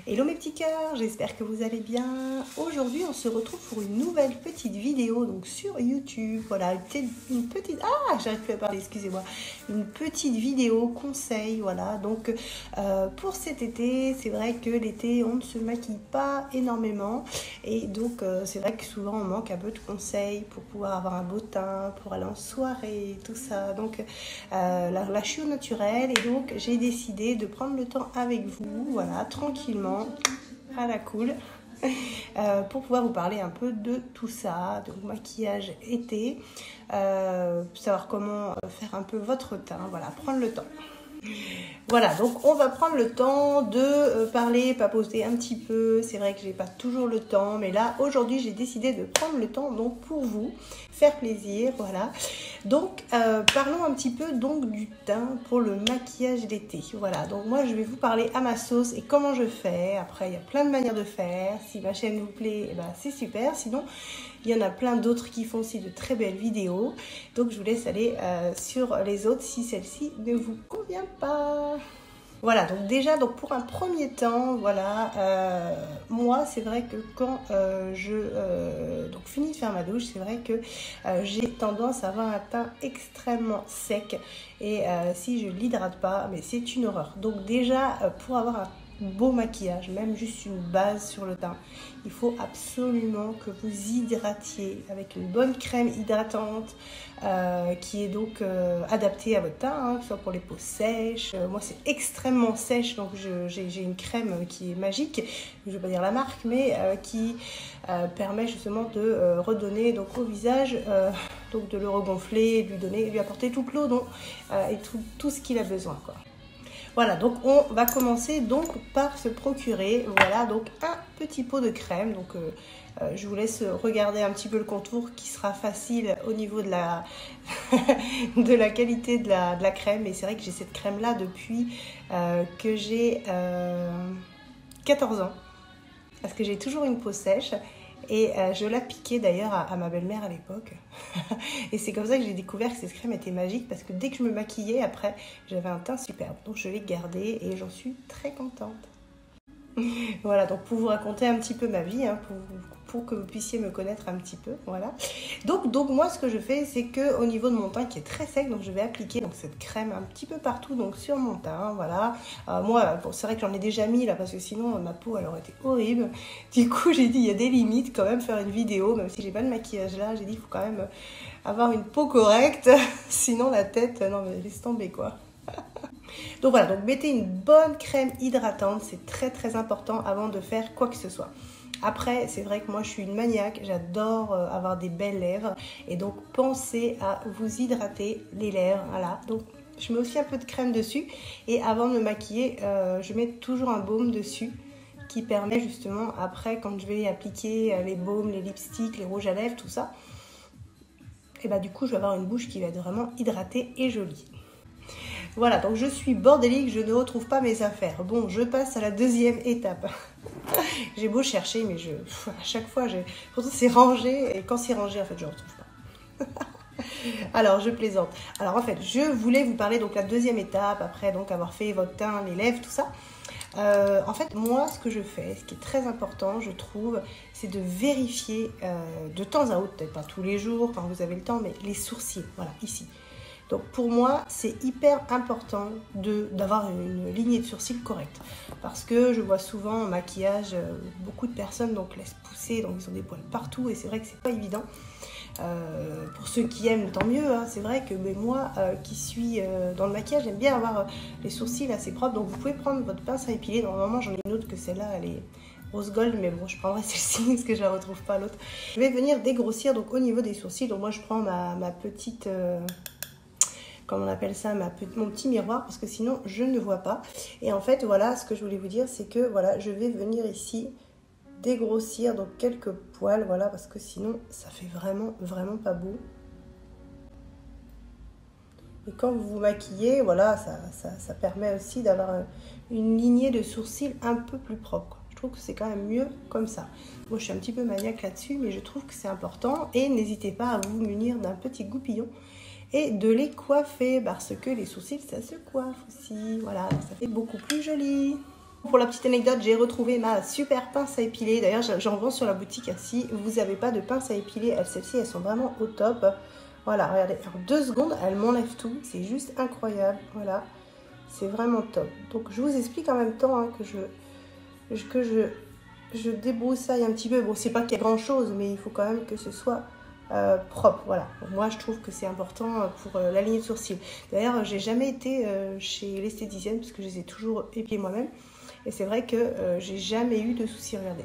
Hello mes petits cœurs, j'espère que vous allez bien. Aujourd'hui on se retrouve pour une nouvelle petite vidéo donc sur YouTube. Voilà, une petite... Ah, j'arrive plus à parler, excusez-moi. Une petite vidéo conseil, voilà. Donc pour cet été, c'est vrai que l'été on ne se maquille pas énormément. Et donc c'est vrai que souvent on manque un peu de conseils pour pouvoir avoir un beau teint, pour aller en soirée, tout ça. Donc là je suis au naturel et donc j'ai décidé de prendre le temps avec vous, voilà, tranquillement, à la cool, pour pouvoir vous parler un peu de tout ça, donc maquillage été, savoir comment faire un peu votre teint, voilà, prendre le temps. Voilà, donc on va prendre le temps de parler, papoter un petit peu. C'est vrai que j'ai pas toujours le temps, mais là aujourd'hui j'ai décidé de prendre le temps donc pour vous faire plaisir, voilà. Donc parlons un petit peu donc du teint pour le maquillage d'été. Voilà, donc moi je vais vous parler à ma sauce et comment je fais. Après il y a plein de manières de faire. Si ma chaîne vous plaît, eh ben, c'est super. Sinon il y en a plein d'autres qui font aussi de très belles vidéos. Donc je vous laisse aller sur les autres si celle-ci ne vous convient pas. Voilà, donc déjà, donc pour un premier temps, voilà, moi c'est vrai que quand donc finis de faire ma douche, c'est vrai que j'ai tendance à avoir un teint extrêmement sec et si je ne l'hydrate pas, mais c'est une horreur. Donc déjà, pour avoir un beau maquillage, même juste une base sur le teint, il faut absolument que vous hydratiez avec une bonne crème hydratante qui est donc adaptée à votre teint, hein, que ce soit pour les peaux sèches. Moi c'est extrêmement sèche, donc j'ai une crème qui est magique, je ne vais pas dire la marque, mais qui permet justement de redonner donc au visage, donc de le regonfler, lui apporter toute l'eau et tout ce qu'il a besoin, quoi. Voilà, donc on va commencer donc par se procurer, voilà, donc un petit pot de crème. Donc je vous laisse regarder un petit peu le contour qui sera facile au niveau de la, de la qualité de la crème. Et c'est vrai que j'ai cette crème là depuis que j'ai 14 ans, parce que j'ai toujours une peau sèche. Et je l'appliquais d'ailleurs à ma belle-mère à l'époque. Et c'est comme ça que j'ai découvert que cette crème était magique, parce que dès que je me maquillais, après, j'avais un teint superbe. Donc je l'ai gardée et j'en suis très contente. Voilà, donc pour vous raconter un petit peu ma vie, hein, pour que vous puissiez me connaître un petit peu, voilà. Donc moi ce que je fais, c'est que au niveau de mon teint qui est très sec, donc je vais appliquer donc cette crème un petit peu partout donc sur mon teint, voilà. Moi, bon, c'est vrai que j'en ai déjà mis là, parce que sinon ma peau elle aurait été horrible. Du coup j'ai dit il y a des limites quand même, faire une vidéo, même si j'ai pas de maquillage là, j'ai dit il faut quand même avoir une peau correcte, sinon la tête, non mais laisse tomber quoi. Donc voilà, donc mettez une bonne crème hydratante, c'est très très important avant de faire quoi que ce soit. Après, c'est vrai que moi je suis une maniaque, j'adore avoir des belles lèvres, et donc pensez à vous hydrater les lèvres, voilà. Donc je mets aussi un peu de crème dessus, et avant de me maquiller, je mets toujours un baume dessus qui permet justement après, quand je vais appliquer les baumes, les lipsticks, les rouges à lèvres, tout ça, et bah du coup je vais avoir une bouche qui va être vraiment hydratée et jolie. Voilà, donc je suis bordélique, je ne retrouve pas mes affaires. Bon, je passe à la deuxième étape. J'ai beau chercher, mais à chaque fois, pourtant c'est rangé, et quand c'est rangé, en fait, je ne retrouve pas. Alors, je plaisante. Alors, en fait, je voulais vous parler donc la deuxième étape, après donc avoir fait votre teint, les lèvres, tout ça. En fait, moi, ce que je fais, ce qui est très important, je trouve, c'est de vérifier de temps à autre, peut-être pas tous les jours, quand vous avez le temps, mais les sourcils, voilà, ici. Donc pour moi, c'est hyper important d'avoir une lignée de sourcils correcte. Parce que je vois souvent en maquillage, beaucoup de personnes donc laissent pousser, donc ils ont des poils partout, et c'est vrai que c'est pas évident. Pour ceux qui aiment, tant mieux, hein. C'est vrai que mais moi qui suis dans le maquillage, j'aime bien avoir les sourcils assez propres. Donc vous pouvez prendre votre pince à épiler. Normalement j'en ai une autre que celle-là, elle est rose gold, mais bon, je prendrai celle-ci parce que je la retrouve pas l'autre. Je vais venir dégrossir donc au niveau des sourcils. Donc moi je prends ma petite... comme on appelle ça, mon petit miroir, parce que sinon je ne vois pas. Et en fait voilà, ce que je voulais vous dire, c'est que voilà, je vais venir ici dégrossir donc quelques poils, voilà, parce que sinon ça fait vraiment vraiment pas beau. Et quand vous vous maquillez, voilà, ça permet aussi d'avoir une lignée de sourcils un peu plus propre, quoi. Je trouve que c'est quand même mieux comme ça. Moi je suis un petit peu maniaque là-dessus, mais je trouve que c'est important. Et n'hésitez pas à vous munir d'un petit goupillon et de les coiffer, parce que les sourcils ça se coiffe aussi, voilà, ça fait beaucoup plus joli. Pour la petite anecdote, j'ai retrouvé ma super pince à épiler. D'ailleurs, j'en vends sur la boutique. Si vous n'avez pas de pince à épiler, celles-ci, elles sont vraiment au top. Voilà, regardez, en 2 secondes, elles m'enlèvent tout. C'est juste incroyable. Voilà, c'est vraiment top. Donc, je vous explique en même temps hein, que je débroussaille un petit peu. Bon, c'est pas qu'il y a grand-chose, mais il faut quand même que ce soit propre. Voilà, moi, je trouve que c'est important pour la ligne de sourcils. D'ailleurs, j'ai jamais été chez l'esthéticienne parce que je les ai toujours épilés moi-même. Et c'est vrai que j'ai jamais eu de soucis. Regardez,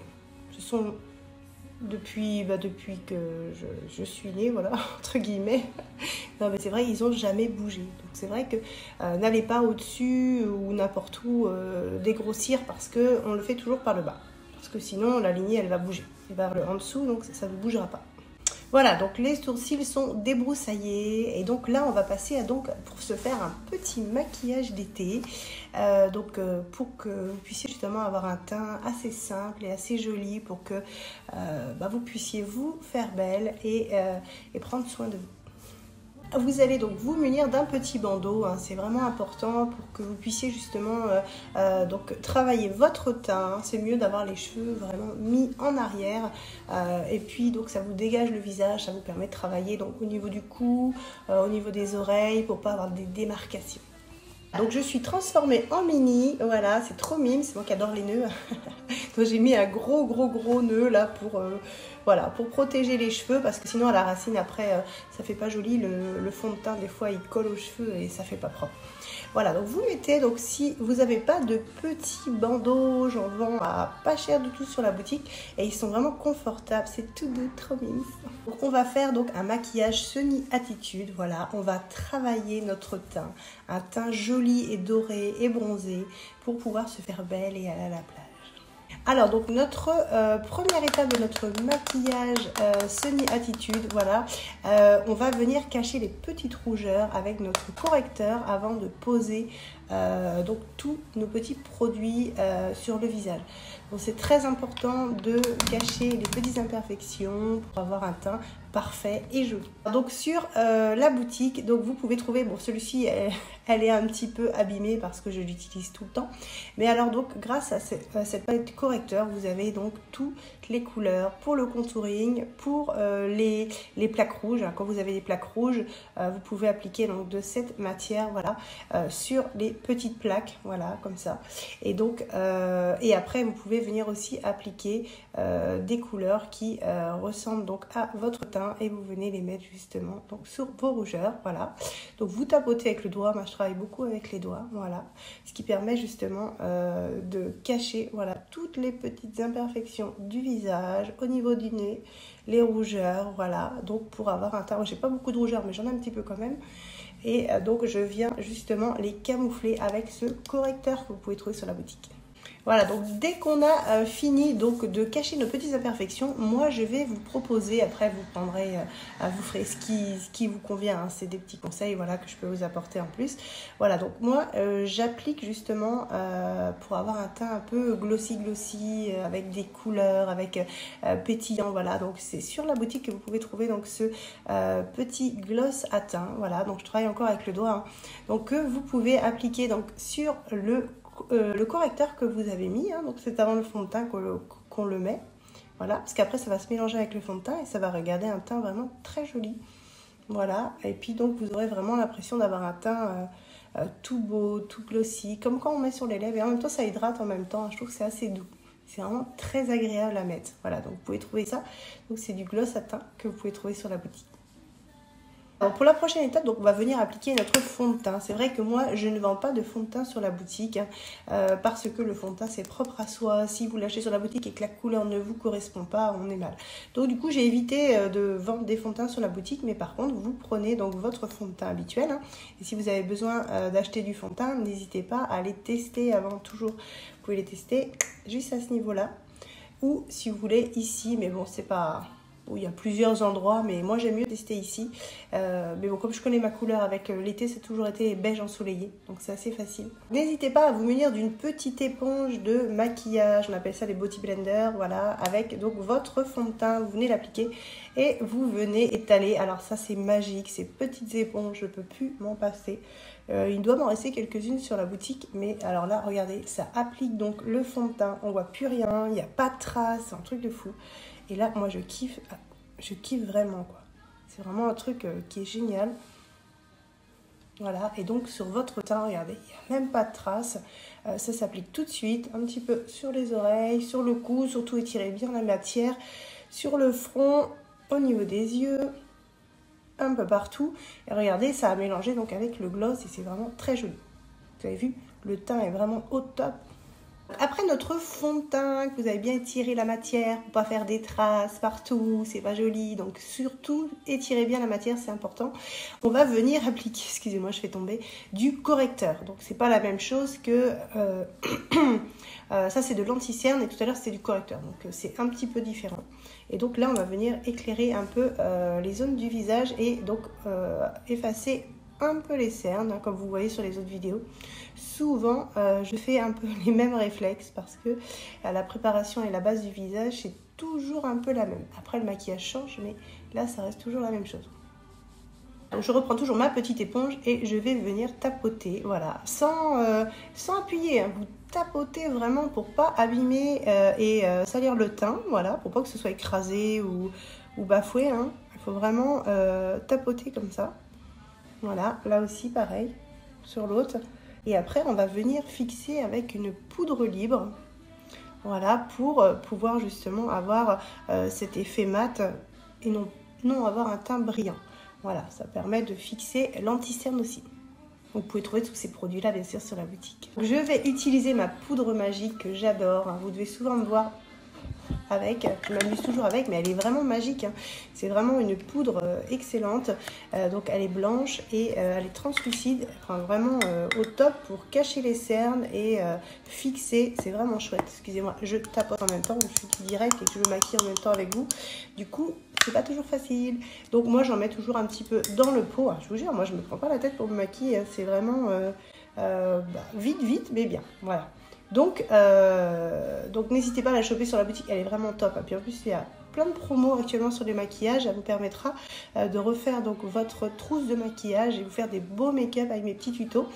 ce sont depuis que je suis née, voilà, entre guillemets. Non mais c'est vrai, ils n'ont jamais bougé. Donc c'est vrai que n'allez pas au-dessus ou n'importe où dégrossir parce qu'on le fait toujours par le bas. Parce que sinon la lignée elle va bouger. Et vers le en dessous, donc ça ne bougera pas. Voilà, donc les sourcils sont débroussaillés et donc là on va passer à pour se faire un petit maquillage d'été pour que vous puissiez justement avoir un teint assez simple et assez joli pour que vous puissiez vous faire belle et prendre soin de vous. Vous allez donc vous munir d'un petit bandeau, hein, c'est vraiment important pour que vous puissiez justement travailler votre teint. C'est mieux d'avoir les cheveux vraiment mis en arrière et puis donc ça vous dégage le visage, ça vous permet de travailler donc au niveau du cou, au niveau des oreilles pour pas avoir des démarcations. Donc je suis transformée en mini, voilà, c'est trop mime, c'est moi qui adore les nœuds. Donc j'ai mis un gros nœud là pour protéger les cheveux parce que sinon à la racine après ça fait pas joli, le fond de teint des fois il colle aux cheveux et ça fait pas propre. Voilà, donc vous mettez, donc si vous n'avez pas de petits bandeaux, j'en vends à pas cher du tout sur la boutique et ils sont vraiment confortables, c'est tout doux, trop mignon. Donc on va faire donc un maquillage Sunny Attitude, voilà, on va travailler notre teint, un teint joli et doré et bronzé pour pouvoir se faire belle et aller à la plage. Alors donc notre première étape de notre maquillage Sunny Attitude, voilà, on va venir cacher les petites rougeurs avec notre correcteur avant de poser donc tous nos petits produits sur le visage. Donc c'est très important de cacher les petites imperfections pour avoir un teint parfait et joli. Donc sur la boutique, donc vous pouvez trouver, bon celui-ci elle est un petit peu abîmée parce que je l'utilise tout le temps, mais alors donc grâce à cette palette correcteur, vous avez donc toutes les couleurs pour le contouring, pour les plaques rouges. Quand vous avez des plaques rouges, vous pouvez appliquer donc de cette matière, voilà, sur les petites plaques, voilà, comme ça. Et donc et après vous pouvez venir aussi appliquer des couleurs qui ressemblent donc à votre teint et vous venez les mettre justement donc sur vos rougeurs, voilà. Donc vous tapotez avec le doigt, moi je travaille beaucoup avec les doigts, voilà, ce qui permet justement de cacher, voilà, toutes les petites imperfections du visage, au niveau du nez, les rougeurs, voilà, donc pour avoir un teint, j'ai pas beaucoup de rougeurs mais j'en ai un petit peu quand même. Et donc je viens justement les camoufler avec ce correcteur que vous pouvez trouver sur la boutique. Voilà, donc dès qu'on a fini donc de cacher nos petites imperfections, moi je vais vous proposer, après vous prendrez, vous ferez ce qui vous convient, hein, c'est des petits conseils, voilà, que je peux vous apporter en plus. Voilà, donc moi j'applique justement pour avoir un teint un peu glossy avec des couleurs, avec pétillant, voilà, donc c'est sur la boutique que vous pouvez trouver donc ce petit gloss à teint, voilà, donc je travaille encore avec le doigt, hein, donc que vous pouvez appliquer donc sur le correcteur que vous avez mis, hein, donc c'est avant le fond de teint qu'on le met, voilà, parce qu'après ça va se mélanger avec le fond de teint et ça va regarder un teint vraiment très joli, voilà, et puis donc vous aurez vraiment l'impression d'avoir un teint tout beau, tout glossy, comme quand on met sur les lèvres, et en même temps ça hydrate en même temps, je trouve que c'est assez doux, c'est vraiment très agréable à mettre, voilà, donc vous pouvez trouver ça, donc c'est du gloss à teint que vous pouvez trouver sur la boutique. Alors pour la prochaine étape, donc on va venir appliquer notre fond de teint. C'est vrai que moi, je ne vends pas de fond de teint sur la boutique parce que le fond de teint, c'est propre à soi. Si vous l'achetez sur la boutique et que la couleur ne vous correspond pas, on est mal. Donc du coup, j'ai évité de vendre des fonds de teint sur la boutique, mais par contre, vous prenez donc votre fond de teint habituel. Hein, et si vous avez besoin d'acheter du fond de teint, n'hésitez pas à les tester avant, toujours. Vous pouvez les tester juste à ce niveau-là. Ou si vous voulez ici, mais bon, c'est pas où il y a plusieurs endroits, mais moi j'aime mieux tester ici. Mais bon, comme je connais ma couleur avec l'été, c'est toujours été beige ensoleillé, donc c'est assez facile. N'hésitez pas à vous munir d'une petite éponge de maquillage, on appelle ça des body blenders, voilà, avec donc votre fond de teint, vous venez l'appliquer et vous venez étaler. Alors ça c'est magique, ces petites éponges, je ne peux plus m'en passer. Il doit m'en rester quelques-unes sur la boutique, mais alors là, regardez, ça applique donc le fond de teint, on voit plus rien, il n'y a pas de traces, c'est un truc de fou. Et là, moi, je kiffe vraiment, quoi. C'est vraiment un truc qui est génial. Voilà, et donc sur votre teint, regardez, il n'y a même pas de traces. Ça s'applique tout de suite, un petit peu sur les oreilles, sur le cou, surtout étirez bien la matière, sur le front, au niveau des yeux, un peu partout. Et regardez, ça a mélangé donc avec le gloss et c'est vraiment très joli. Vous avez vu, le teint est vraiment au top. Après notre fond de teint, que vous avez bien étiré la matière pour pas faire des traces partout, c'est pas joli, donc surtout étirez bien la matière, c'est important. On va venir appliquer, excusez-moi je fais tomber, du correcteur. Donc c'est pas la même chose que, ça c'est de l'anti-cerne et tout à l'heure c'était du correcteur, donc c'est un petit peu différent. Et donc là on va venir éclairer un peu les zones du visage et donc effacer un peu les cernes, hein, comme vous voyez sur les autres vidéos. Souvent, je fais un peu les mêmes réflexes parce que la préparation et la base du visage, c'est toujours un peu la même. Après, le maquillage change, mais là, ça reste toujours la même chose. Donc, je reprends toujours ma petite éponge et je vais venir tapoter, voilà, sans appuyer, hein. Vous tapotez vraiment pour pas abîmer et salir le teint, voilà, pour pas que ce soit écrasé ou bafoué, hein. Il faut vraiment tapoter comme ça. Voilà, là aussi pareil, sur l'autre. Et après, on va venir fixer avec une poudre libre. Voilà, pour pouvoir justement avoir cet effet mat et non avoir un teint brillant. Voilà, ça permet de fixer l'anti-cerne aussi. Vous pouvez trouver tous ces produits-là, bien sûr, sur la boutique. Je vais utiliser ma poudre magique que j'adore. Vous devez souvent me voir avec, je m'amuse toujours avec, mais elle est vraiment magique, hein. C'est vraiment une poudre excellente, donc elle est blanche et elle est translucide, enfin vraiment au top pour cacher les cernes et fixer, c'est vraiment chouette. Excusez-moi, je tapote en même temps, je suis direct et que je me maquille en même temps avec vous, du coup c'est pas toujours facile, donc moi j'en mets toujours un petit peu dans le pot, je vous jure, moi je me prends pas la tête pour me maquiller, c'est vraiment vite mais bien, voilà. Donc n'hésitez pas à la choper sur la boutique, elle est vraiment top. Et puis en plus, il y a plein de promos actuellement sur les maquillages. Ça vous permettra de refaire donc votre trousse de maquillage et vous faire des beaux make-up avec mes petits tutos.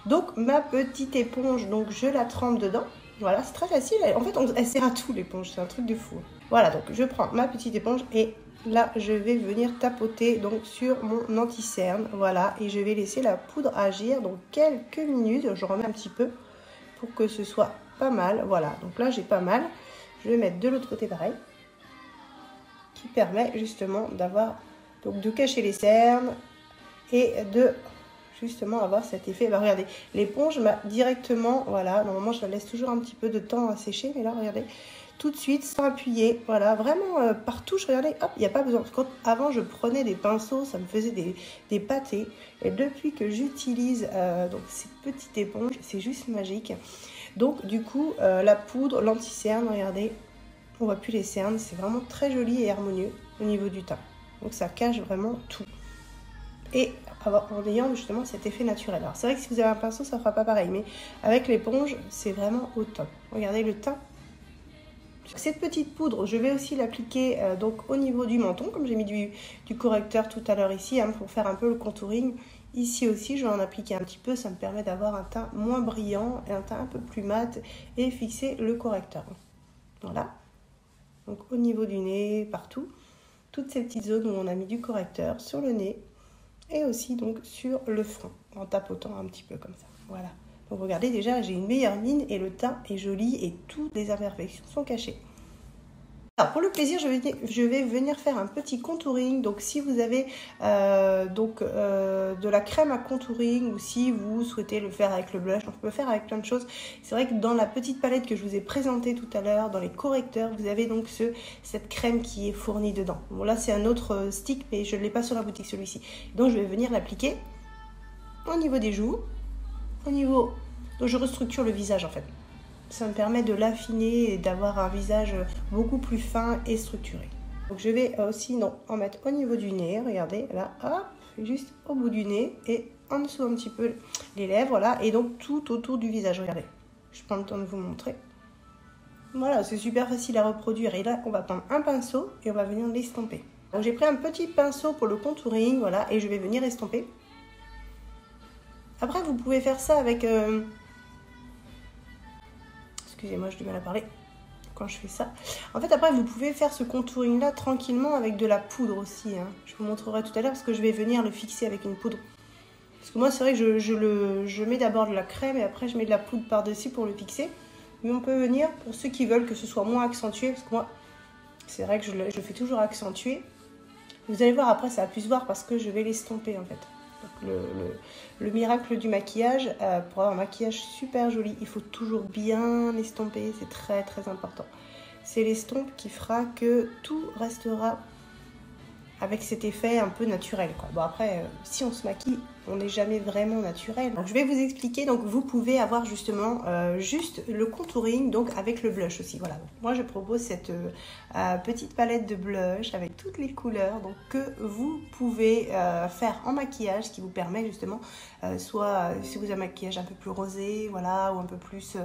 Donc ma petite éponge, donc je la trempe dedans. Voilà, c'est très facile. En fait, elle sert à tout l'éponge, c'est un truc de fou. Voilà, donc je prends ma petite éponge et là, je vais venir tapoter donc sur mon anti-cerne. Voilà, et je vais laisser la poudre agir donc quelques minutes. Je remets un petit peu pour que ce soit pas mal. Voilà, donc là j'ai pas mal. Je vais mettre de l'autre côté pareil, qui permet justement d'avoir, donc de cacher les cernes et de justement avoir cet effet. Bah, regardez, l'éponge m'a directement, voilà, normalement je la laisse toujours un petit peu de temps à sécher, mais là regardez, tout de suite sans appuyer, voilà, vraiment par touche, regardez, hop, il n'y a pas besoin. Quand, avant je prenais des pinceaux, ça me faisait des pâtés, et depuis que j'utilise donc cette petite éponge, c'est juste magique. Donc du coup la poudre, l'anti-cerne, regardez, on voit plus les cernes, c'est vraiment très joli et harmonieux au niveau du teint. Donc ça cache vraiment tout. Et en ayant justement cet effet naturel. Alors c'est vrai que si vous avez un pinceau, ça ne fera pas pareil, mais avec l'éponge, c'est vraiment au top. Regardez le teint. Cette petite poudre, je vais aussi l'appliquer donc au niveau du menton, comme j'ai mis du correcteur tout à l'heure ici, hein, pour faire un peu le contouring. Ici aussi, je vais en appliquer un petit peu, ça me permet d'avoir un teint moins brillant et un teint un peu plus mat et fixer le correcteur. Voilà, donc au niveau du nez, partout, toutes ces petites zones où on a mis du correcteur sur le nez et aussi donc sur le front, en tapotant un petit peu comme ça, voilà. Donc regardez, déjà j'ai une meilleure mine et le teint est joli et toutes les imperfections sont cachées. Alors pour le plaisir, je vais venir faire un petit contouring. Donc si vous avez de la crème à contouring ou si vous souhaitez le faire avec le blush, on peut le faire avec plein de choses. C'est vrai que dans la petite palette que je vous ai présentée tout à l'heure, dans les correcteurs, vous avez donc cette crème qui est fournie dedans. Bon là c'est un autre stick mais je ne l'ai pas sur la boutique celui-ci. Donc je vais venir l'appliquer au niveau des joues. Donc je restructure le visage en fait. Ça me permet de l'affiner et d'avoir un visage beaucoup plus fin et structuré. Donc je vais aussi en mettre au niveau du nez, regardez, là, hop, juste au bout du nez et en dessous un petit peu les lèvres, là, et donc tout autour du visage, regardez. Je prends le temps de vous montrer. Voilà, c'est super facile à reproduire. Et là, on va prendre un pinceau et on va venir l'estomper. Donc j'ai pris un petit pinceau pour le contouring, voilà, et je vais venir estomper. Après, vous pouvez faire ça avec... Excusez-moi, j'ai du mal à parler quand je fais ça. En fait, après, vous pouvez faire ce contouring-là tranquillement avec de la poudre aussi. Hein. Je vous montrerai tout à l'heure parce que je vais venir le fixer avec une poudre. Parce que moi, c'est vrai que je mets d'abord de la crème et après, je mets de la poudre par-dessus pour le fixer. Mais on peut venir, pour ceux qui veulent que ce soit moins accentué, parce que moi, c'est vrai que je le fais toujours accentué. Vous allez voir, après, ça va plus se voir parce que je vais l'estomper, en fait. Donc, le miracle du maquillage, pour avoir un maquillage super joli, il faut toujours bien l'estomper, c'est très très important. C'est l'estompe qui fera que tout restera avec cet effet un peu naturel, quoi. Bon après, si on se maquille, on n'est jamais vraiment naturel. Donc, je vais vous expliquer, donc vous pouvez avoir justement juste le contouring, donc avec le blush aussi. Voilà, donc, moi je propose cette petite palette de blush avec toutes les couleurs donc, que vous pouvez faire en maquillage, ce qui vous permet justement, soit si vous avez un maquillage un peu plus rosé, voilà, ou un peu plus,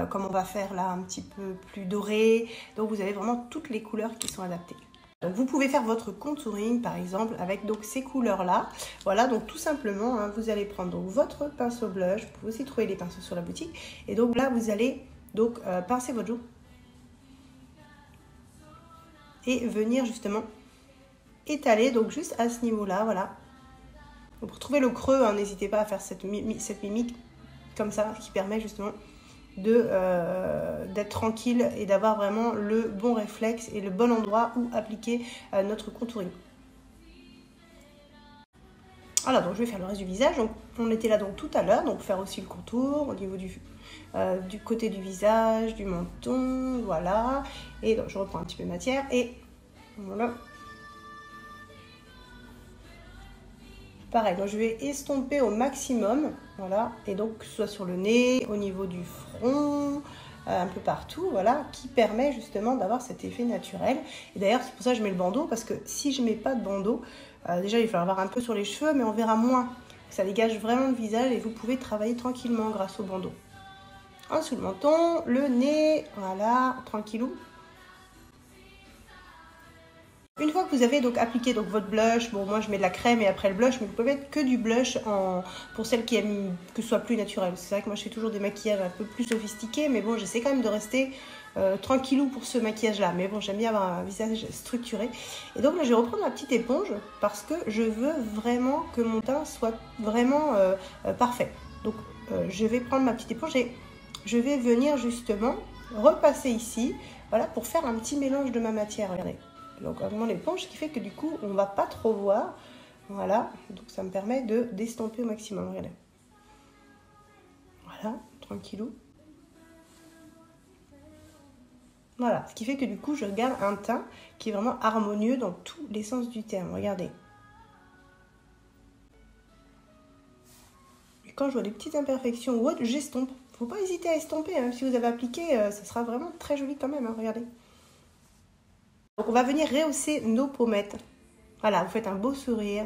comme on va faire là, un petit peu plus doré. Donc vous avez vraiment toutes les couleurs qui sont adaptées. Donc vous pouvez faire votre contouring par exemple avec donc ces couleurs là. Voilà, donc tout simplement hein, vous allez prendre donc votre pinceau blush. Vous pouvez aussi trouver les pinceaux sur la boutique. Et donc là vous allez donc pincer votre joue et venir justement étaler donc juste à ce niveau là. Voilà. Donc, pour trouver le creux, hein, n'hésitez pas à faire cette mimique comme ça qui permet justement d'être tranquille et d'avoir vraiment le bon réflexe et le bon endroit où appliquer notre contouring. Voilà, donc je vais faire le reste du visage. Donc, on était là donc tout à l'heure, donc faire aussi le contour au niveau du côté du visage, du menton, voilà. Et donc je reprends un petit peu de matière et voilà. Pareil, donc je vais estomper au maximum, voilà, et donc que ce soit sur le nez, au niveau du front, un peu partout, voilà, qui permet justement d'avoir cet effet naturel. Et d'ailleurs, c'est pour ça que je mets le bandeau, parce que si je mets pas de bandeau, déjà il va falloir avoir un peu sur les cheveux, mais on verra moins. Ça dégage vraiment le visage et vous pouvez travailler tranquillement grâce au bandeau. En dessous le menton, le nez, voilà, tranquillou. Une fois que vous avez donc appliqué donc votre blush, bon moi je mets de la crème et après le blush, mais vous pouvez mettre que du blush pour celles qui aiment que ce soit plus naturel. C'est vrai que moi je fais toujours des maquillages un peu plus sophistiqués, mais bon j'essaie quand même de rester tranquillou pour ce maquillage là. Mais bon j'aime bien avoir un visage structuré. Et donc là je vais reprendre ma petite éponge parce que je veux vraiment que mon teint soit vraiment parfait. Donc je vais prendre ma petite éponge et je vais venir justement repasser ici, voilà, pour faire un petit mélange de ma matière, regardez. Donc vraiment l'éponge, ce qui fait que du coup on ne va pas trop voir, voilà, donc ça me permet d'estomper au maximum, regardez. Voilà, tranquillou. Voilà, ce qui fait que du coup je garde un teint qui est vraiment harmonieux dans tous les sens du terme, regardez. Et quand je vois des petites imperfections ou autres, j'estompe. Faut pas hésiter à estomper, hein. Même si vous avez appliqué, ça sera vraiment très joli quand même, hein, regardez. Donc on va venir rehausser nos pommettes. Voilà, vous faites un beau sourire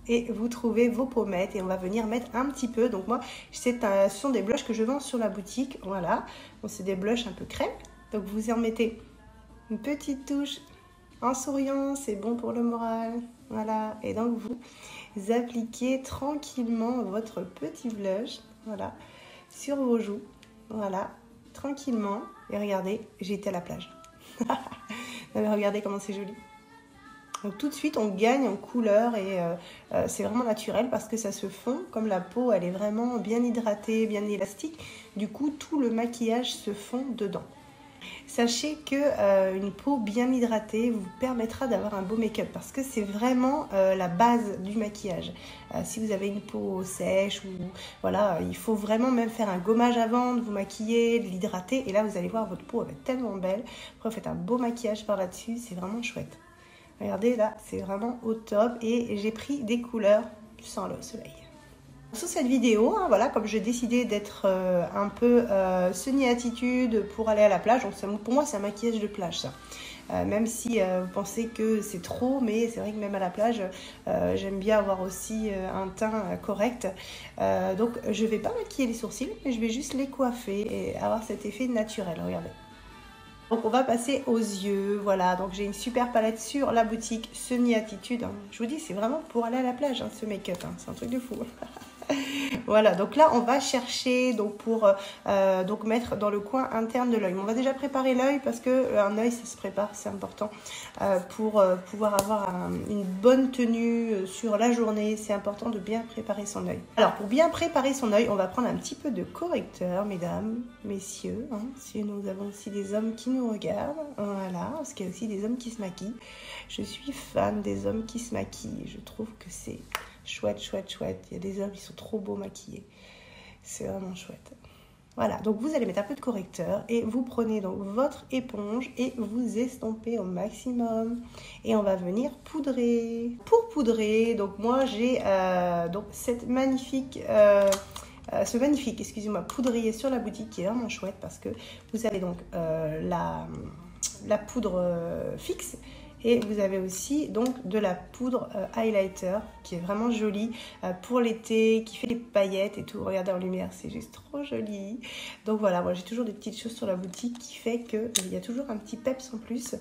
et vous trouvez vos pommettes et on va venir mettre un petit peu. Donc moi, ce sont des blushs que je vends sur la boutique. Voilà, bon, c'est des blushs un peu crème. Donc vous en mettez une petite touche en souriant, c'est bon pour le moral. Voilà, et donc vous appliquez tranquillement votre petit blush, voilà, sur vos joues. Voilà, tranquillement. Et regardez, j'ai été à la plage. Mais regardez comment c'est joli. Donc tout de suite on gagne en couleur et c'est vraiment naturel parce que ça se fond. Comme la peau elle est vraiment bien hydratée, bien élastique, du coup tout le maquillage se fond dedans. Sachez que une peau bien hydratée vous permettra d'avoir un beau make-up parce que c'est vraiment la base du maquillage. Si vous avez une peau sèche ou voilà, il faut vraiment même faire un gommage avant de vous maquiller, de l'hydrater et là vous allez voir votre peau elle va être tellement belle. Après vous faites un beau maquillage par là-dessus, c'est vraiment chouette. Regardez là, c'est vraiment au top et j'ai pris des couleurs sans le soleil. Sur cette vidéo, hein, voilà, comme j'ai décidé d'être un peu semi-attitude pour aller à la plage, donc pour moi c'est un maquillage de plage ça. Même si vous pensez que c'est trop, mais c'est vrai que même à la plage, j'aime bien avoir aussi un teint correct. Donc je ne vais pas maquiller les sourcils, mais je vais juste les coiffer et avoir cet effet naturel, regardez. Donc on va passer aux yeux, voilà, donc j'ai une super palette sur la boutique Semi-Attitude. Hein. Je vous dis, c'est vraiment pour aller à la plage, hein, ce make-up, hein. C'est un truc de fou. Voilà, donc là on va chercher donc pour donc mettre dans le coin interne de l'œil. On va déjà préparer l'œil parce que un œil ça se prépare, c'est important pour pouvoir avoir une bonne tenue sur la journée. C'est important de bien préparer son œil. Alors pour bien préparer son œil, on va prendre un petit peu de correcteur, mesdames, messieurs. Hein, si nous avons aussi des hommes qui nous regardent, voilà, parce qu'il y a aussi des hommes qui se maquillent. Je suis fan des hommes qui se maquillent. Je trouve que c'est chouette, chouette, chouette. Il y a des hommes qui sont trop beaux maquillés. C'est vraiment chouette. Voilà, donc vous allez mettre un peu de correcteur et vous prenez donc votre éponge et vous estompez au maximum. Et on va venir poudrer. Pour poudrer, donc moi j'ai donc cette magnifique... ce magnifique, excusez-moi, poudrier sur la boutique qui est vraiment chouette parce que vous avez donc la poudre fixe. Et vous avez aussi donc de la poudre highlighter qui est vraiment jolie pour l'été, qui fait des paillettes et tout. Regardez en lumière, c'est juste trop joli. Donc voilà, moi j'ai toujours des petites choses sur la boutique qui fait qu'il y a toujours un petit peps en plus.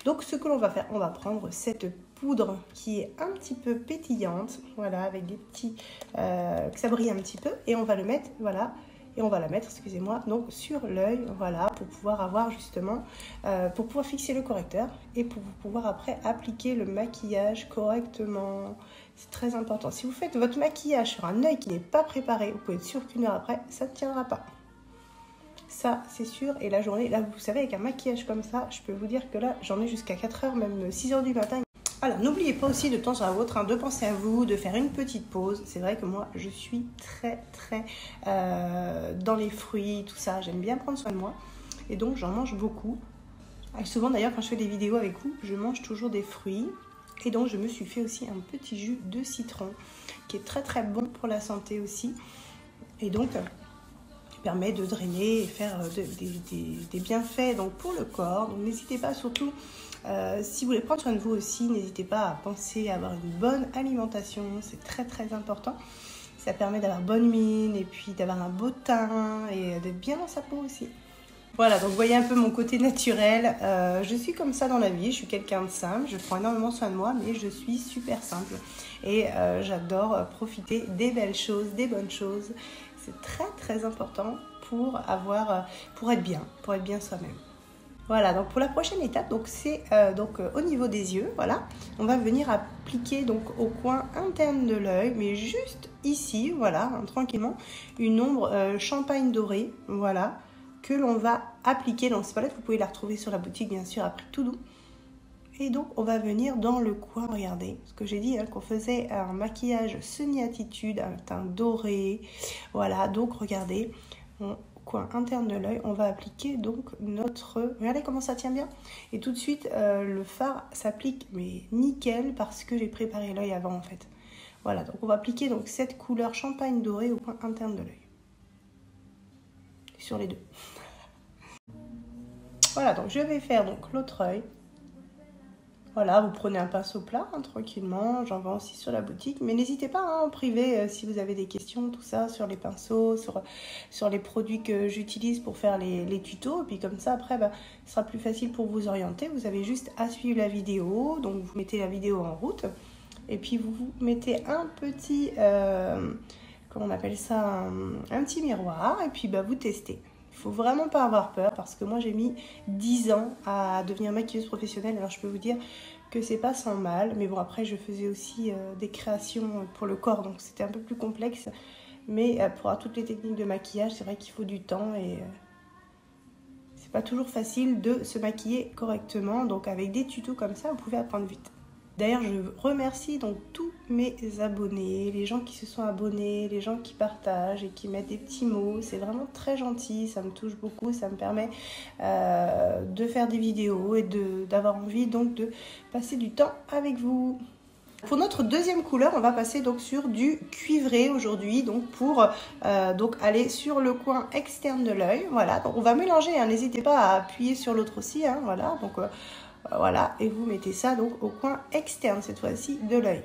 Donc ce que l'on va faire, on va prendre cette poudre qui est un petit peu pétillante, voilà, avec des petits, que ça brille un petit peu. Et on va le mettre, voilà. Et on va la mettre, excusez-moi, donc sur l'œil, voilà, pour pouvoir avoir justement, pour pouvoir fixer le correcteur et pour pouvoir après appliquer le maquillage correctement. C'est très important. Si vous faites votre maquillage sur un œil qui n'est pas préparé, vous pouvez être sûr qu'une heure après, ça ne tiendra pas. Ça, c'est sûr. Et la journée, là, vous savez, avec un maquillage comme ça, je peux vous dire que là, j'en ai jusqu'à 4 heures, même 6 heures du matin. Alors, n'oubliez pas aussi de temps à autre de penser à vous, de faire une petite pause. C'est vrai que moi, je suis très dans les fruits, tout ça. J'aime bien prendre soin de moi. Et donc, j'en mange beaucoup. Et souvent, d'ailleurs, quand je fais des vidéos avec vous, je mange toujours des fruits. Et donc, je me suis fait aussi un petit jus de citron qui est très bon pour la santé aussi. Et donc, permet de drainer et faire des bienfaits donc, pour le corps. Donc, n'hésitez pas surtout... si vous voulez prendre soin de vous aussi, n'hésitez pas à penser à avoir une bonne alimentation, c'est très important. Ça permet d'avoir bonne mine et puis d'avoir un beau teint et d'être bien dans sa peau aussi. Voilà, donc vous voyez un peu mon côté naturel. Je suis comme ça dans la vie, je suis quelqu'un de simple, je prends énormément soin de moi, mais je suis super simple. Et j'adore profiter des belles choses, des bonnes choses. C'est très important pour être bien soi-même. Voilà, donc pour la prochaine étape, donc c'est au niveau des yeux, voilà, on va venir appliquer donc au coin interne de l'œil, mais juste ici, voilà, hein, tranquillement, une ombre champagne dorée, voilà, que l'on va appliquer. Donc cette palette, vous pouvez la retrouver sur la boutique, bien sûr, à prix tout doux. Et donc on va venir dans le coin, regardez, ce que j'ai dit, hein, qu'on faisait un maquillage semi-attitude, un teint doré, voilà, donc regardez, coin interne de l'œil, on va appliquer donc notre... Regardez comment ça tient bien. Et tout de suite, le fard s'applique, mais nickel, parce que j'ai préparé l'œil avant en fait. Voilà, donc on va appliquer donc cette couleur champagne dorée au coin interne de l'œil. Sur les deux. Voilà, donc je vais faire donc l'autre œil. Voilà, vous prenez un pinceau plat, hein, tranquillement, j'en vends aussi sur la boutique. Mais n'hésitez pas hein, en privé si vous avez des questions, tout ça, sur les pinceaux, sur les produits que j'utilise pour faire les tutos. Et puis comme ça, après, ce sera plus facile pour vous orienter. Vous avez juste à suivre la vidéo. Donc vous mettez la vidéo en route. Et puis vous mettez un petit, comment on appelle ça, un petit miroir. Et puis vous testez. Il ne faut vraiment pas avoir peur parce que moi j'ai mis 10 ans à devenir maquilleuse professionnelle. Alors je peux vous dire que c'est pas sans mal. Mais bon, après je faisais aussi des créations pour le corps, donc c'était un peu plus complexe. Mais pour avoir toutes les techniques de maquillage, c'est vrai qu'il faut du temps et c'est pas toujours facile de se maquiller correctement. Donc avec des tutos comme ça, vous pouvez apprendre vite. D'ailleurs, je remercie donc tous mes abonnés, les gens qui se sont abonnés, les gens qui partagent et qui mettent des petits mots. C'est vraiment très gentil, ça me touche beaucoup, ça me permet de faire des vidéos et d'avoir envie donc de passer du temps avec vous. Pour notre deuxième couleur, on va passer donc sur du cuivré aujourd'hui, donc pour donc aller sur le coin externe de l'œil. Voilà, donc on va mélanger, hein, n'hésitez pas à appuyer sur l'autre aussi, hein, voilà, donc voilà, et vous mettez ça donc au coin externe cette fois-ci de l'œil.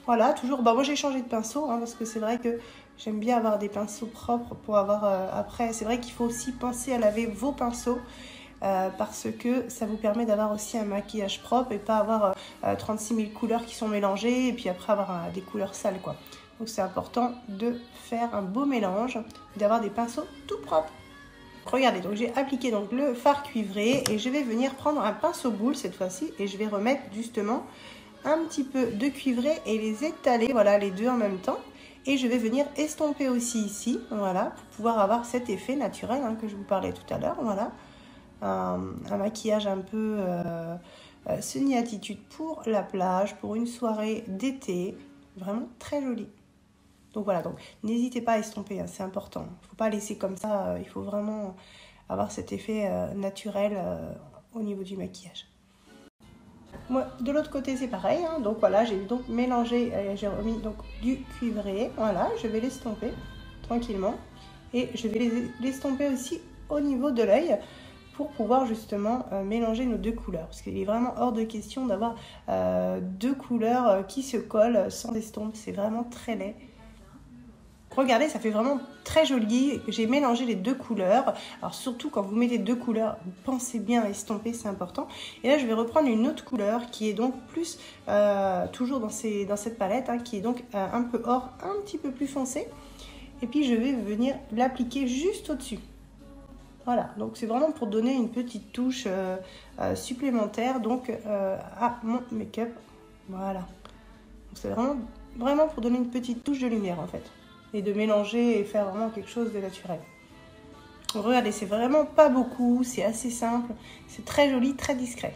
Voilà, toujours, bah moi j'ai changé de pinceau, hein, parce que c'est vrai que j'aime bien avoir des pinceaux propres pour avoir après, c'est vrai qu'il faut aussi penser à laver vos pinceaux. Parce que ça vous permet d'avoir aussi un maquillage propre et pas avoir 36 000 couleurs qui sont mélangées et puis après avoir des couleurs sales quoi. Donc c'est important de faire un beau mélange, d'avoir des pinceaux tout propres. Regardez, donc j'ai appliqué donc le fard cuivré et je vais venir prendre un pinceau boule cette fois-ci et je vais remettre justement un petit peu de cuivré et les étaler, voilà, les deux en même temps. Et je vais venir estomper aussi ici, voilà, pour pouvoir avoir cet effet naturel hein, que je vous parlais tout à l'heure, voilà. Un maquillage un peu semi-attitude pour la plage, pour une soirée d'été, vraiment très joli. Donc voilà, donc n'hésitez pas à estomper, hein, c'est important. Il ne faut pas laisser comme ça, il faut vraiment avoir cet effet naturel au niveau du maquillage. Moi, de l'autre côté c'est pareil, hein, donc voilà, j'ai donc mélangé, j'ai remis donc du cuivré, voilà, je vais l'estomper tranquillement et je vais l'estomper aussi au niveau de l'œil pour pouvoir justement mélanger nos deux couleurs. Parce qu'il est vraiment hors de question d'avoir deux couleurs qui se collent sans estompe. C'est vraiment très laid. Regardez, ça fait vraiment très joli. J'ai mélangé les deux couleurs. Alors surtout quand vous mettez deux couleurs, pensez bien à estomper, c'est important. Et là, je vais reprendre une autre couleur qui est donc plus, toujours dans cette palette, hein, qui est donc un peu or, un petit peu plus foncé. Et puis je vais venir l'appliquer juste au-dessus. Voilà, donc c'est vraiment pour donner une petite touche supplémentaire donc, à mon make-up. Voilà. C'est vraiment pour donner une petite touche de lumière en fait. Et de mélanger et faire vraiment quelque chose de naturel. Donc, regardez, c'est vraiment pas beaucoup, c'est assez simple, c'est très joli, très discret.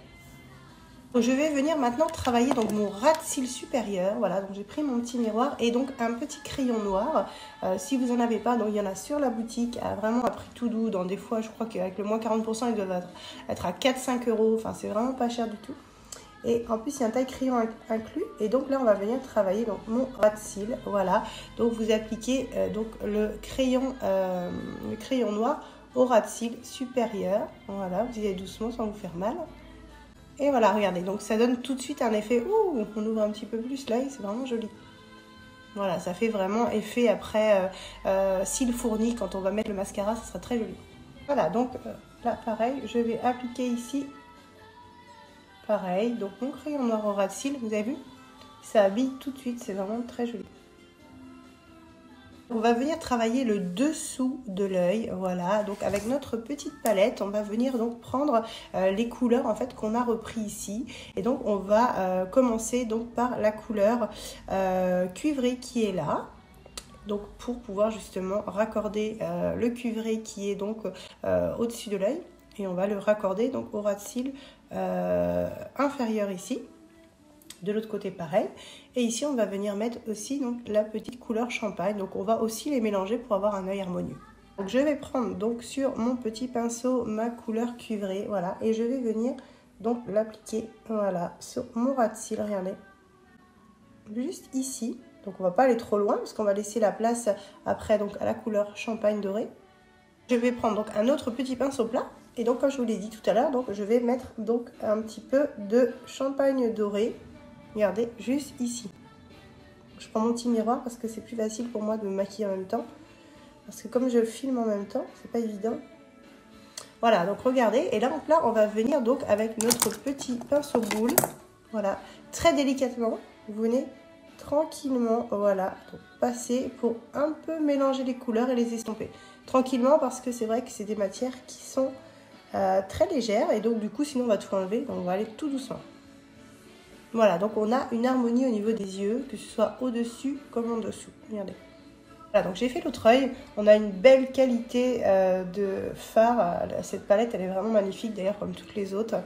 Donc, je vais venir maintenant travailler donc mon ras de cils supérieur. Voilà, donc j'ai pris mon petit miroir et donc un petit crayon noir. Si vous n'en avez pas, donc il y en a sur la boutique à vraiment à prix tout doux. Dans des fois, je crois qu'avec le moins 40%, ils doivent être à 4-5 €. Enfin, c'est vraiment pas cher du tout. Et en plus, il y a un taille crayon inclus. Et donc là, on va venir travailler donc, mon ras de cils. Voilà, donc vous appliquez donc le crayon noir au ras de cils supérieur. Voilà, vous y allez doucement sans vous faire mal. Et voilà, regardez, donc ça donne tout de suite un effet, ouh, on ouvre un petit peu plus l'œil, c'est vraiment joli. Voilà, ça fait vraiment effet après cils fournis, quand on va mettre le mascara, ça sera très joli. Voilà, donc là, pareil, je vais appliquer ici, pareil, donc mon crayon noir au ras de cils, vous avez vu? Ça habille tout de suite, c'est vraiment très joli. On va venir travailler le dessous de l'œil, voilà, donc avec notre petite palette, on va venir donc prendre les couleurs en fait qu'on a repris ici. Et donc on va commencer donc par la couleur cuivrée qui est là. Donc pour pouvoir justement raccorder le cuivré qui est donc au-dessus de l'œil. Et on va le raccorder donc au ras de cils inférieur ici. De l'autre côté pareil, et ici on va venir mettre aussi donc la petite couleur champagne, donc on va aussi les mélanger pour avoir un œil harmonieux. Donc je vais prendre donc sur mon petit pinceau ma couleur cuivrée, voilà, et je vais venir donc l'appliquer, voilà, sur mon ras de cils, regardez, juste ici. Donc on va pas aller trop loin parce qu'on va laisser la place après donc à la couleur champagne dorée. Je vais prendre donc un autre petit pinceau plat. Et donc comme je vous l'ai dit tout à l'heure, donc je vais mettre donc un petit peu de champagne doré. Regardez, juste ici. Je prends mon petit miroir parce que c'est plus facile pour moi de me maquiller en même temps. Parce que comme je filme en même temps, c'est pas évident. Voilà, donc regardez. Et là, donc là, on va venir donc avec notre petit pinceau boule. Voilà, très délicatement. Vous venez tranquillement, voilà, donc passer pour un peu mélanger les couleurs et les estomper. Tranquillement parce que c'est vrai que c'est des matières qui sont très légères. Et donc du coup, sinon on va tout enlever. Donc on va aller tout doucement. Voilà, donc on a une harmonie au niveau des yeux, que ce soit au-dessus comme en dessous. Regardez. Voilà, donc j'ai fait l'autre œil. On a une belle qualité de fard. Cette palette, elle est vraiment magnifique, d'ailleurs, comme toutes les autres.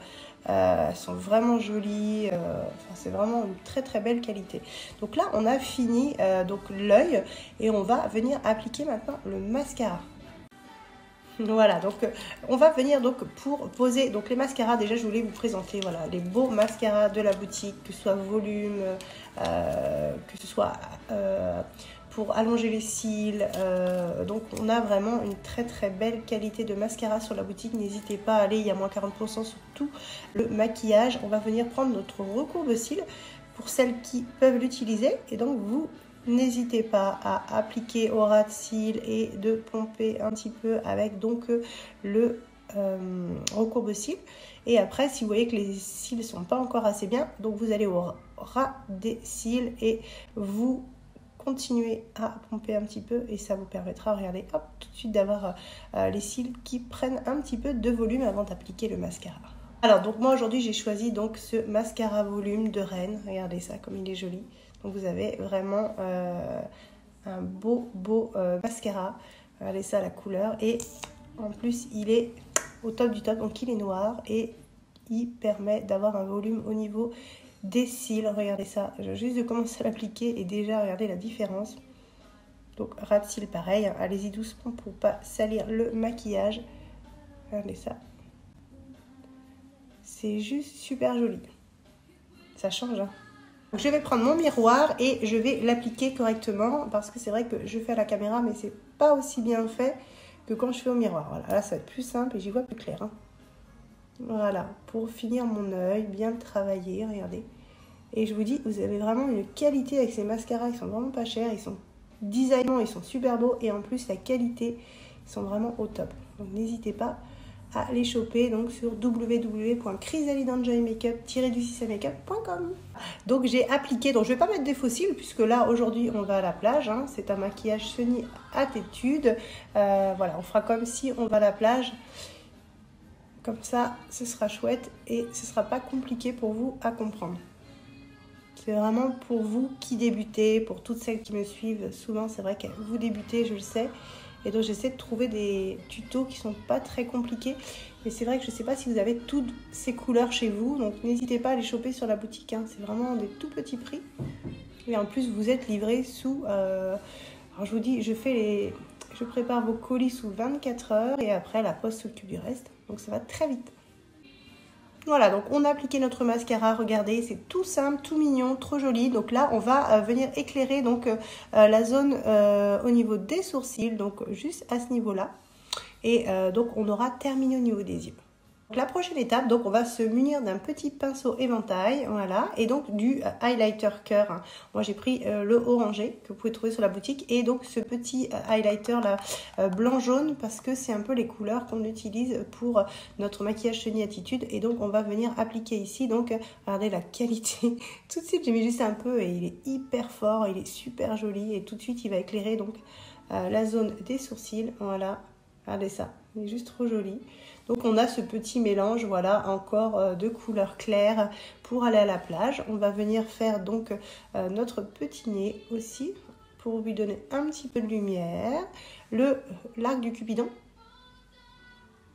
Elles sont vraiment jolies. Enfin, c'est vraiment une très très belle qualité. Donc là, on a fini donc l'œil et on va venir appliquer maintenant le mascara. Voilà, donc on va venir donc pour poser donc les mascaras. Déjà, je voulais vous présenter voilà les beaux mascaras de la boutique, que ce soit volume, que ce soit pour allonger les cils. Donc on a vraiment une très belle qualité de mascara sur la boutique. N'hésitez pas à aller, il y a moins 40% sur tout le maquillage. On va venir prendre notre recourbe-cils pour celles qui peuvent l'utiliser. Et donc vous n'hésitez pas à appliquer au ras de cils et de pomper un petit peu avec donc le recourbe-cils. Et après, si vous voyez que les cils ne sont pas encore assez bien, donc vous allez au ras des cils et vous continuez à pomper un petit peu et ça vous permettra, regardez, hop, tout de suite d'avoir les cils qui prennent un petit peu de volume avant d'appliquer le mascara. Alors donc moi aujourd'hui j'ai choisi donc ce mascara volume de Rennes, regardez ça comme il est joli. Donc vous avez vraiment un beau mascara, regardez ça la couleur et en plus il est au top du top, donc il est noir et il permet d'avoir un volume au niveau des cils. Regardez ça, j'ai juste de commencer à l'appliquer et déjà regardez la différence. Donc ras de cils pareil, hein. Allez-y doucement pour pas salir le maquillage. Regardez ça, c'est juste super joli, ça change hein. Donc, je vais prendre mon miroir et je vais l'appliquer correctement parce que c'est vrai que je fais à la caméra mais c'est pas aussi bien fait que quand je fais au miroir. Voilà, là ça va être plus simple et j'y vois plus clair hein. Voilà, pour finir mon œil, bien travaillé, regardez. Et je vous dis, vous avez vraiment une qualité avec ces mascaras, ils sont vraiment pas chers, ils sont designement, ils sont super beaux et en plus la qualité, ils sont vraiment au top. Donc n'hésitez pas à les choper donc sur www.chrysalidanjoymakeup-makeup.com. Donc j'ai appliqué, donc je vais pas mettre des fossiles puisque là aujourd'hui on va à la plage, hein. C'est un maquillage semi-attitude. Voilà, on fera comme si on va à la plage. Comme ça, ce sera chouette et ce sera pas compliqué pour vous à comprendre. C'est vraiment pour vous qui débutez, pour toutes celles qui me suivent. Souvent, c'est vrai que vous débutez, je le sais. Et donc, j'essaie de trouver des tutos qui sont pas très compliqués. Mais c'est vrai que je ne sais pas si vous avez toutes ces couleurs chez vous. Donc, n'hésitez pas à les choper sur la boutique, hein. C'est vraiment des tout petits prix. Et en plus, vous êtes livré sous... Alors, je vous dis, je prépare vos colis sous 24 heures. Et après, la poste s'occupe du reste. Donc, ça va très vite. Voilà, donc on a appliqué notre mascara, regardez, c'est tout simple, tout mignon, trop joli. Donc là, on va venir éclairer donc la zone au niveau des sourcils, donc juste à ce niveau-là. Et donc on aura terminé au niveau des yeux. La prochaine étape, donc on va se munir d'un petit pinceau éventail, voilà, et donc du highlighter cœur, hein. Moi j'ai pris le orangé que vous pouvez trouver sur la boutique et donc ce petit highlighter là blanc-jaune parce que c'est un peu les couleurs qu'on utilise pour notre maquillage semi-attitude et donc on va venir appliquer ici, donc regardez la qualité, tout de suite j'ai mis juste un peu et il est hyper fort, il est super joli et tout de suite il va éclairer donc la zone des sourcils, voilà, regardez ça, il est juste trop joli. Donc on a ce petit mélange, voilà, encore de couleurs claires pour aller à la plage. On va venir faire donc notre petit nez aussi pour lui donner un petit peu de lumière. L'arc du Cupidon,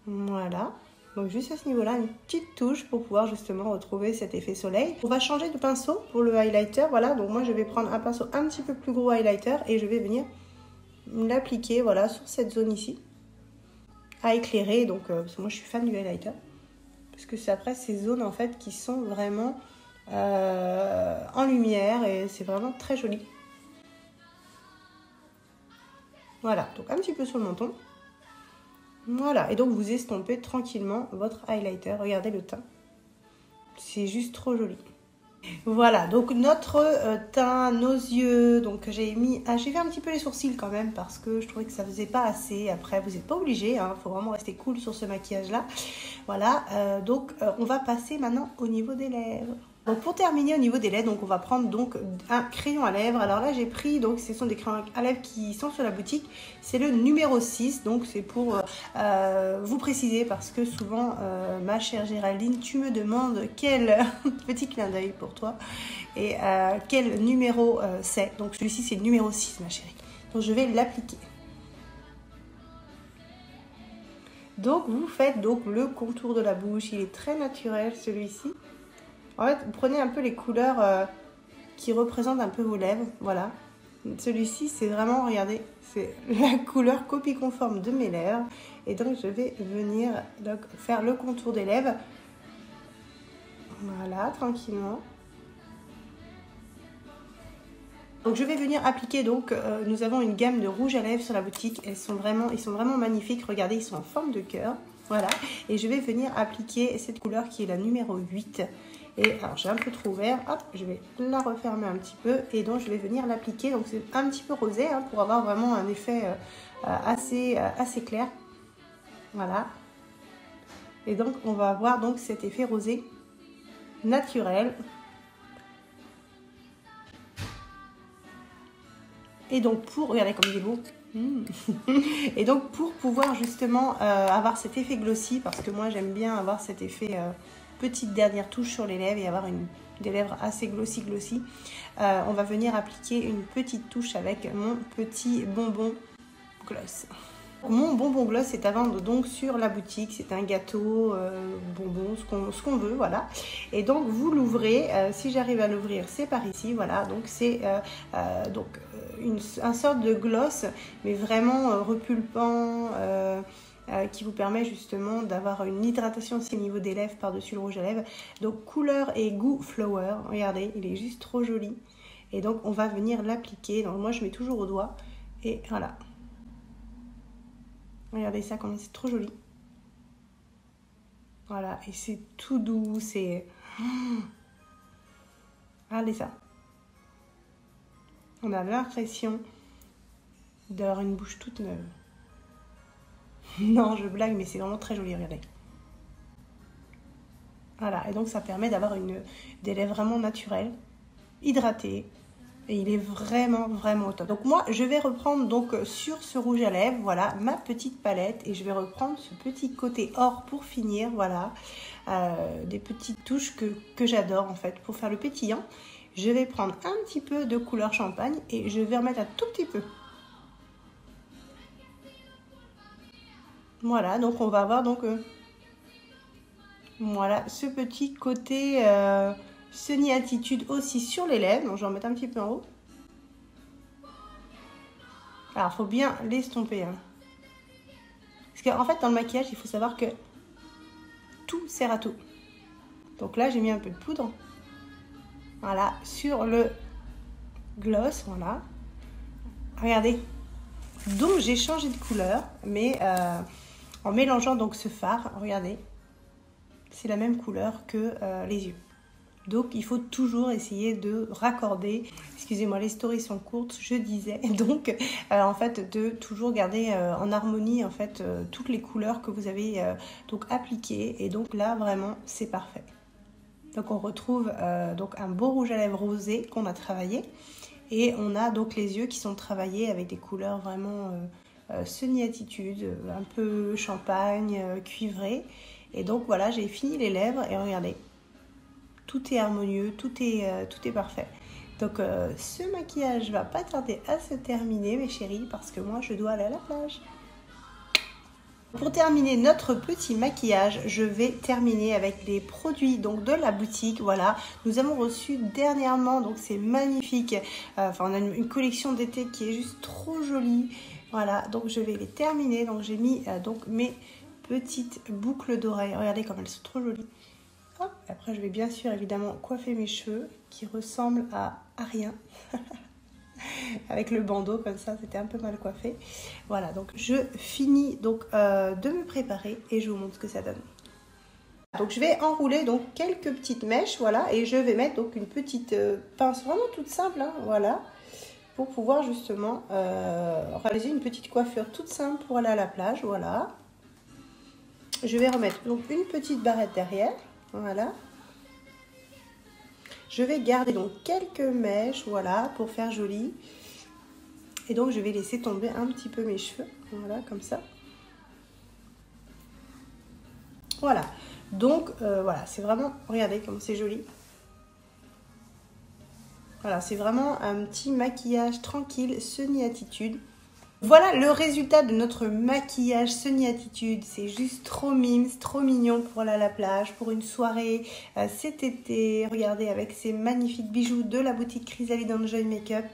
voilà. Donc juste à ce niveau-là, une petite touche pour pouvoir justement retrouver cet effet soleil. On va changer de pinceau pour le highlighter, voilà. Donc moi je vais prendre un pinceau un petit peu plus gros highlighter et je vais venir l'appliquer, voilà, sur cette zone ici. À éclairer, donc parce que moi je suis fan du highlighter parce que c'est après ces zones en fait qui sont vraiment en lumière et c'est vraiment très joli. Voilà, donc un petit peu sur le menton, voilà, et donc vous estompez tranquillement votre highlighter. Regardez le teint, c'est juste trop joli. Voilà, donc notre teint, nos yeux, donc j'ai fait un petit peu les sourcils quand même parce que je trouvais que ça faisait pas assez. Après, vous n'êtes pas obligé, hein, faut vraiment rester cool sur ce maquillage là. Voilà, donc on va passer maintenant au niveau des lèvres. Donc pour terminer au niveau des lèvres, donc on va prendre donc un crayon à lèvres. Alors là j'ai pris, donc ce sont des crayons à lèvres qui sont sur la boutique. C'est le numéro 6, donc c'est pour vous préciser parce que souvent ma chère Géraldine, tu me demandes quel petit clin d'œil pour toi et quel numéro c'est. Donc celui-ci c'est le numéro 6 ma chérie. Donc je vais l'appliquer. Donc vous faites donc le contour de la bouche, il est très naturel celui-ci. En fait, vous prenez un peu les couleurs qui représentent un peu vos lèvres, voilà. Celui-ci, c'est vraiment, regardez, c'est la couleur copie conforme de mes lèvres. Et donc, je vais venir donc, faire le contour des lèvres. Voilà, tranquillement. Donc, je vais venir appliquer, donc, nous avons une gamme de rouges à lèvres sur la boutique. Ils sont vraiment magnifiques. Regardez, ils sont en forme de cœur. Voilà. Et je vais venir appliquer cette couleur qui est la numéro 8. Et alors, j'ai un peu trop ouvert. Hop, je vais la refermer un petit peu. Et donc, je vais venir l'appliquer. Donc, c'est un petit peu rosé hein, pour avoir vraiment un effet assez clair. Voilà. Et donc, on va avoir donc cet effet rosé naturel. Et donc, regardez comme il est beau. Et donc, pour pouvoir justement avoir cet effet glossy, parce que moi, j'aime bien avoir cet effet petite dernière touche sur les lèvres et avoir des lèvres assez glossy. On va venir appliquer une petite touche avec mon petit bonbon gloss. Mon bonbon gloss est à vendre donc sur la boutique, c'est un gâteau, bonbon, ce qu'on veut, voilà. Et donc vous l'ouvrez, si j'arrive à l'ouvrir, c'est par ici, voilà. Donc c'est un sorte de gloss, mais vraiment repulpant, qui vous permet justement d'avoir une hydratation aussi au niveau des lèvres par-dessus le rouge à lèvres. Donc couleur et goût flower, regardez, il est juste trop joli. Et donc on va venir l'appliquer, donc moi je mets toujours au doigt, et voilà. Regardez ça, comme c'est trop joli. Voilà, et c'est tout doux, c'est... Regardez ça. On a l'impression d'avoir une bouche toute neuve. Non, je blague, mais c'est vraiment très joli, regardez. Voilà, et donc ça permet d'avoir des lèvres vraiment naturelles, hydratées. Et il est vraiment au top. Donc moi, je vais reprendre donc sur ce rouge à lèvres, voilà, ma petite palette. Et je vais reprendre ce petit côté or pour finir, voilà. Des petites touches que j'adore en fait, pour faire le pétillant. Je vais prendre un petit peu de couleur champagne et je vais remettre un tout petit peu. Voilà, donc on va avoir donc... voilà, ce petit côté... Sunny Attitude aussi sur les lèvres, donc je vais en mettre un petit peu en haut. Alors, il faut bien l'estomper. Hein. Parce qu'en fait, dans le maquillage, il faut savoir que tout sert à tout. Donc là, j'ai mis un peu de poudre. Voilà, sur le gloss, voilà. Regardez. Donc, j'ai changé de couleur, mais en mélangeant donc ce fard, regardez. C'est la même couleur que les yeux. Donc, il faut toujours essayer de raccorder. Excusez-moi, les stories sont courtes, je disais. Donc, en fait, de toujours garder en harmonie, en fait, toutes les couleurs que vous avez donc appliquées. Et donc là, vraiment, c'est parfait. Donc, on retrouve donc un beau rouge à lèvres rosé qu'on a travaillé. Et on a donc les yeux qui sont travaillés avec des couleurs vraiment Sunny Attitude, un peu champagne, cuivré. Et donc, voilà, j'ai fini les lèvres et regardez. Tout est harmonieux, tout est parfait. Donc ce maquillage va pas tarder à se terminer mes chéris parce que moi je dois aller à la plage. Pour terminer notre petit maquillage, je vais terminer avec les produits donc de la boutique. Voilà, nous avons reçu dernièrement, donc c'est magnifique. On a une collection d'été qui est juste trop jolie. Voilà, donc je vais les terminer. Donc j'ai mis donc mes petites boucles d'oreilles. Regardez comme elles sont trop jolies. Hop, après, je vais bien sûr évidemment coiffer mes cheveux qui ressemblent à rien. Avec le bandeau comme ça, c'était un peu mal coiffé. Voilà, donc je finis donc de me préparer et je vous montre ce que ça donne. Donc je vais enrouler donc quelques petites mèches, voilà, et je vais mettre donc une petite pince vraiment toute simple, hein, voilà, pour pouvoir justement réaliser une petite coiffure toute simple pour aller à la plage, voilà. Je vais remettre donc une petite barrette derrière. Voilà. Je vais garder donc quelques mèches, voilà, pour faire joli. Et donc, je vais laisser tomber un petit peu mes cheveux. Voilà, comme ça. Voilà. Donc, voilà, c'est vraiment... Regardez comme c'est joli. Voilà, c'est vraiment un petit maquillage tranquille, Sunny Attitude. Voilà le résultat de notre maquillage Sunny Attitude. C'est juste trop mimes, trop mignon pour aller à la plage, pour une soirée cet été. Regardez avec ces magnifiques bijoux de la boutique Chrysalide Enjoy Makeup.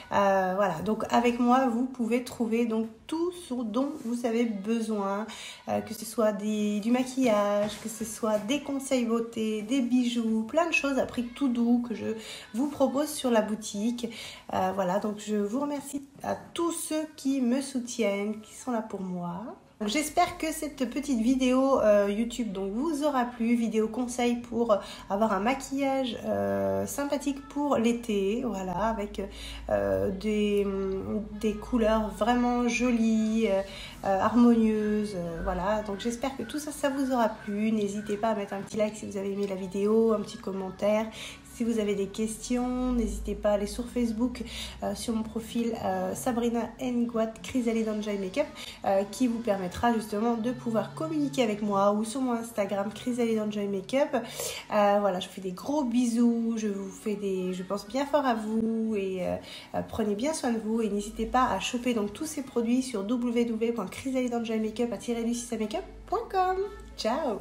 Voilà, donc avec moi, vous pouvez trouver donc tout ce dont vous avez besoin, que ce soit du maquillage, que ce soit des conseils beauté, des bijoux, plein de choses à prix tout doux que je vous propose sur la boutique. Voilà, donc je vous remercie à tous ceux qui me soutiennent, qui sont là pour moi. J'espère que cette petite vidéo YouTube donc vous aura plu, vidéo conseil pour avoir un maquillage sympathique pour l'été, voilà, avec des couleurs vraiment jolies, harmonieuses, voilà. Donc j'espère que tout ça, ça vous aura plu. N'hésitez pas à mettre un petit like si vous avez aimé la vidéo, un petit commentaire. Si vous avez des questions, n'hésitez pas à aller sur Facebook, sur mon profil Sabrina Nguat Chrysalide Enjoy Makeup, qui vous permettra justement de pouvoir communiquer avec moi, ou sur mon Instagram Chrysalide Enjoy Makeup. Voilà, je vous fais des gros bisous, je pense bien fort à vous, et prenez bien soin de vous, et n'hésitez pas à choper donc tous ces produits sur www.chrysalidenjoymakeup-makeup.com. Ciao!